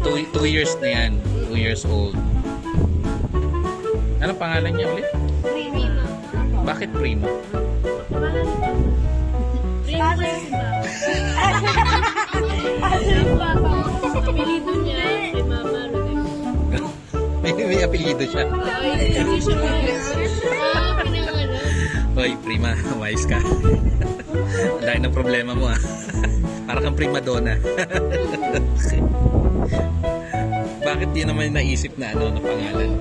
2 years na yan. 2 years old. Ano pangalan niya ulit? Prima. Bakit Prima? Prima kasi ba? Apelido niya kay Mama Rodrigo. May apelido siya. Ay, hindi siya pinangalan. Hoy, Prima, wise ka. Ang dahil ng problema mo ah. Para kang prima donna. Bakit di naman naisip na ano na pangalan?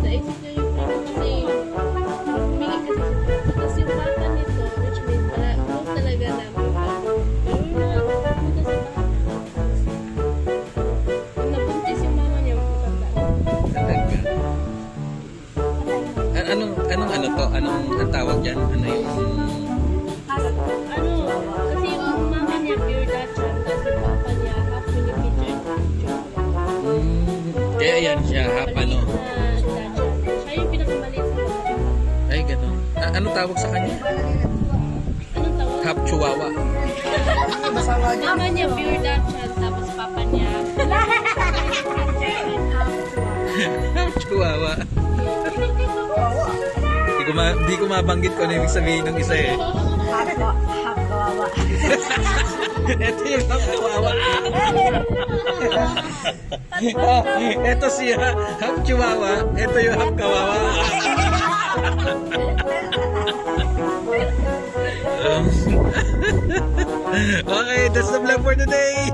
Naisip niya yung prima kasi humingi kasi yung bata nito, which means proof talaga namin nabuntis yung mama niya, Talaga. Anong ano to? Anong ang tawag dyan? Ano yung... kasi yung mama niya pure Dachshund, tapos yung papa niya half Filipino, Kaya yan siya, half ano? Siya yung pinakamaliit sa mga. Ay, gano'n. Anong tawag sa kanya? Anong tawag? Half chihuahua. Mama niya pure Dachshund, tapos papa niya Half chihuahua. Di ko mabanggit ko ano ibig sabihin ng isa eh. Half kawawa. Ito yung half chihuahua. Ito siya, half chihuahua. Ito yung half kawawa. Okay, that's the vlog for today.